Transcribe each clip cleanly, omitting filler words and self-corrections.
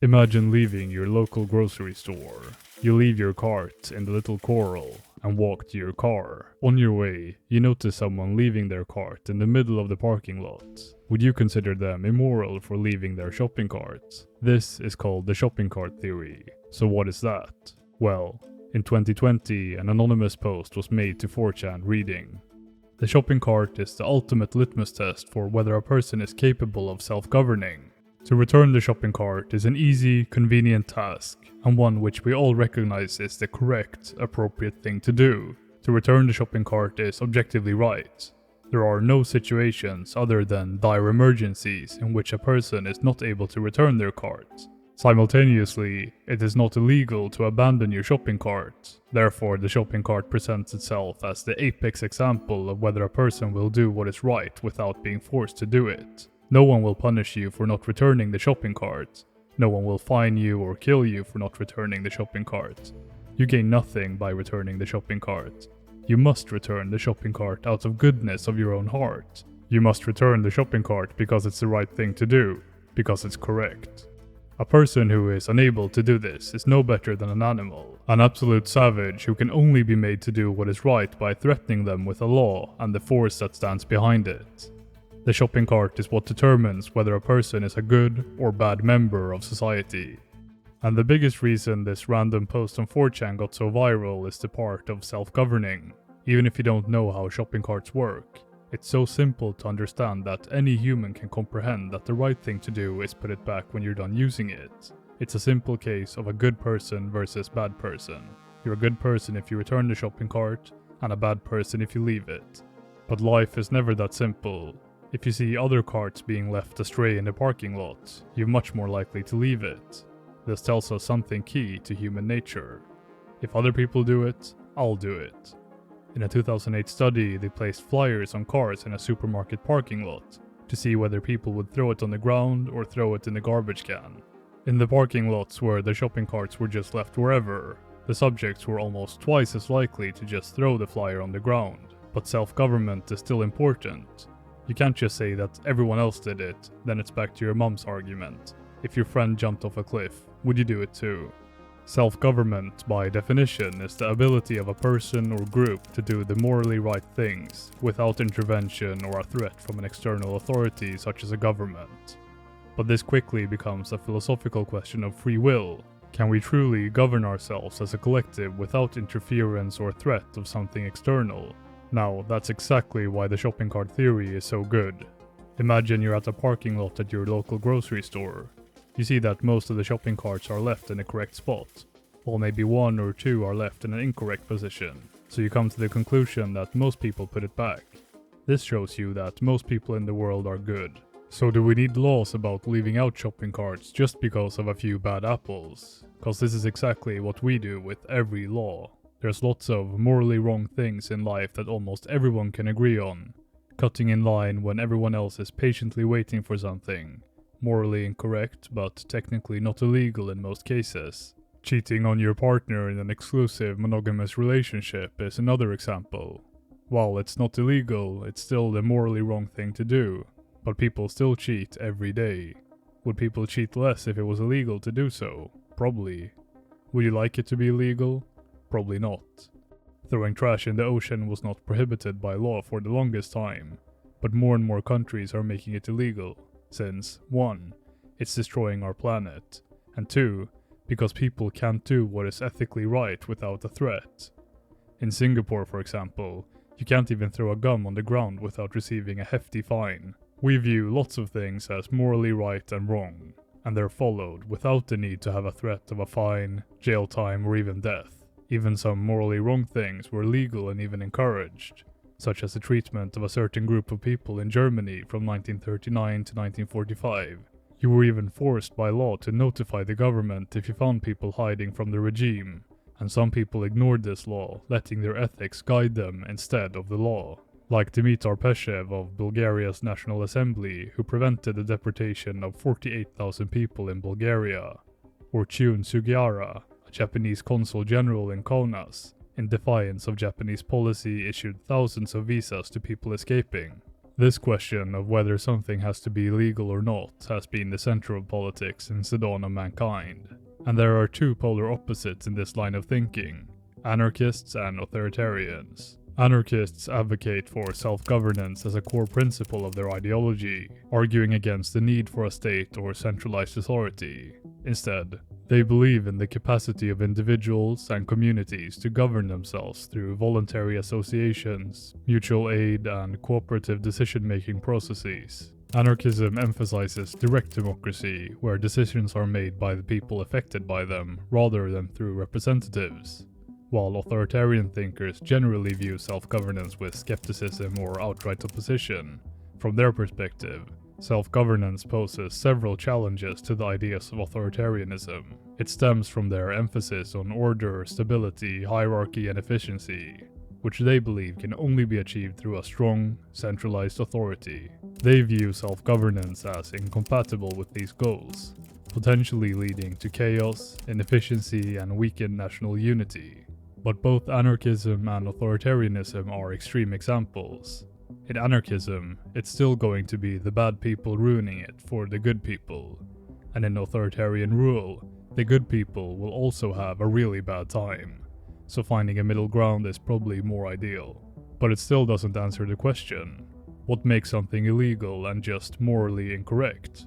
Imagine leaving your local grocery store. You leave your cart in the little corral and walk to your car. On your way, you notice someone leaving their cart in the middle of the parking lot. Would you consider them immoral for leaving their shopping cart? This is called the shopping cart theory. So what is that? Well, in 2020, an anonymous post was made to 4chan reading: "The shopping cart is the ultimate litmus test for whether a person is capable of self-governing. To return the shopping cart is an easy, convenient task, and one which we all recognize is the correct, appropriate thing to do. To return the shopping cart is objectively right. There are no situations other than dire emergencies in which a person is not able to return their cart. Simultaneously, it is not illegal to abandon your shopping cart. Therefore, the shopping cart presents itself as the apex example of whether a person will do what is right without being forced to do it. No one will punish you for not returning the shopping cart. No one will fine you or kill you for not returning the shopping cart. You gain nothing by returning the shopping cart. You must return the shopping cart out of goodness of your own heart. You must return the shopping cart because it's the right thing to do, because it's correct. A person who is unable to do this is no better than an animal, an absolute savage who can only be made to do what is right by threatening them with a law and the force that stands behind it. The shopping cart is what determines whether a person is a good or bad member of society. And the biggest reason this random post on 4chan got so viral is the part of self-governing. Even if you don't know how shopping carts work, it's so simple to understand that any human can comprehend that the right thing to do is put it back when you're done using it. It's a simple case of a good person versus bad person. You're a good person if you return the shopping cart, and a bad person if you leave it. But life is never that simple. If you see other carts being left astray in the parking lot, you're much more likely to leave it. This tells us something key to human nature. If other people do it, I'll do it. In a 2008 study, they placed flyers on cars in a supermarket parking lot to see whether people would throw it on the ground or throw it in the garbage can. In the parking lots where the shopping carts were just left wherever, the subjects were almost twice as likely to just throw the flyer on the ground. But self-government is still important. You can't just say that everyone else did it, then it's back to your mom's argument. If your friend jumped off a cliff, would you do it too? Self-government, by definition, is the ability of a person or group to do the morally right things, without intervention or a threat from an external authority such as a government. But this quickly becomes a philosophical question of free will. Can we truly govern ourselves as a collective without interference or threat of something external? Now, that's exactly why the shopping cart theory is so good. Imagine you're at a parking lot at your local grocery store. You see that most of the shopping carts are left in the correct spot, while maybe one or two are left in an incorrect position. So you come to the conclusion that most people put it back. This shows you that most people in the world are good. So do we need laws about leaving out shopping carts just because of a few bad apples? Because this is exactly what we do with every law. There's lots of morally wrong things in life that almost everyone can agree on. Cutting in line when everyone else is patiently waiting for something. Morally incorrect, but technically not illegal in most cases. Cheating on your partner in an exclusive monogamous relationship is another example. While it's not illegal, it's still the morally wrong thing to do. But people still cheat every day. Would people cheat less if it was illegal to do so? Probably. Would you like it to be illegal? Probably not. Throwing trash in the ocean was not prohibited by law for the longest time, but more and more countries are making it illegal, since 1. It's destroying our planet, and 2. Because people can't do what is ethically right without a threat. In Singapore, for example, you can't even throw a gum on the ground without receiving a hefty fine. We view lots of things as morally right and wrong, and they're followed without the need to have a threat of a fine, jail time, or even death. Even some morally wrong things were legal and even encouraged, such as the treatment of a certain group of people in Germany from 1939 to 1945. You were even forced by law to notify the government if you found people hiding from the regime, and some people ignored this law, letting their ethics guide them instead of the law. Like Dimitar Peshev of Bulgaria's National Assembly, who prevented the deportation of 48,000 people in Bulgaria, or Chun Sugiura, a Japanese consul general in Kaunas, in defiance of Japanese policy, issued thousands of visas to people escaping. This question of whether something has to be legal or not has been the center of politics since the dawn of mankind. And there are two polar opposites in this line of thinking: anarchists and authoritarians. Anarchists advocate for self-governance as a core principle of their ideology, arguing against the need for a state or centralized authority. Instead, they believe in the capacity of individuals and communities to govern themselves through voluntary associations, mutual aid, and cooperative decision-making processes. Anarchism emphasizes direct democracy, where decisions are made by the people affected by them rather than through representatives, while authoritarian thinkers generally view self-governance with skepticism or outright opposition. From their perspective, self-governance poses several challenges to the ideas of authoritarianism. It stems from their emphasis on order, stability, hierarchy, and efficiency, which they believe can only be achieved through a strong, centralized authority. They view self-governance as incompatible with these goals, potentially leading to chaos, inefficiency, and weakened national unity. But both anarchism and authoritarianism are extreme examples. In anarchism, it's still going to be the bad people ruining it for the good people. And in authoritarian rule, the good people will also have a really bad time. So finding a middle ground is probably more ideal. But it still doesn't answer the question: what makes something illegal and just morally incorrect?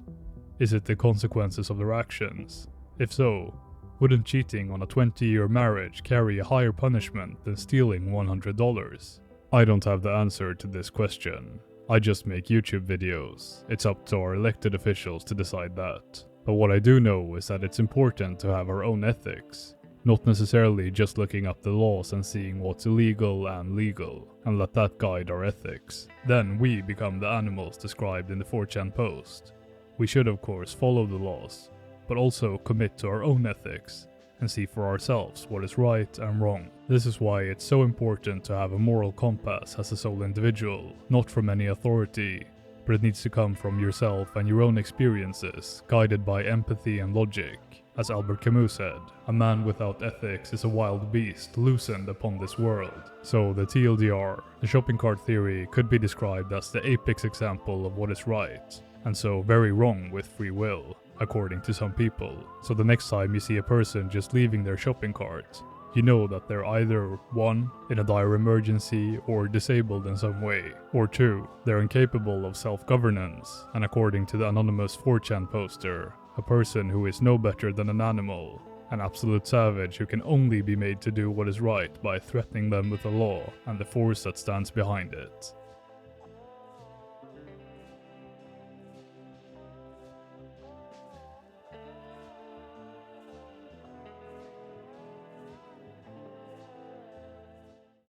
Is it the consequences of their actions? If so, wouldn't cheating on a 20-year marriage carry a higher punishment than stealing $100? I don't have the answer to this question. I just make YouTube videos. It's up to our elected officials to decide that. But what I do know is that it's important to have our own ethics, not necessarily just looking up the laws and seeing what's illegal and legal, and let that guide our ethics. Then we become the animals described in the 4chan post. We should of course follow the laws, but also commit to our own ethics and see for ourselves what is right and wrong. This is why it's so important to have a moral compass as a sole individual, not from any authority, but it needs to come from yourself and your own experiences, guided by empathy and logic. As Albert Camus said, a man without ethics is a wild beast loosened upon this world. So the TLDR, the shopping cart theory, could be described as the apex example of what is right, and so very wrong with free will, according to some people. So the next time you see a person just leaving their shopping cart, you know that they're either 1. In a dire emergency or disabled in some way, or 2. They're incapable of self-governance, and according to the anonymous 4chan poster, a person who is no better than an animal, an absolute savage who can only be made to do what is right by threatening them with the law and the force that stands behind it.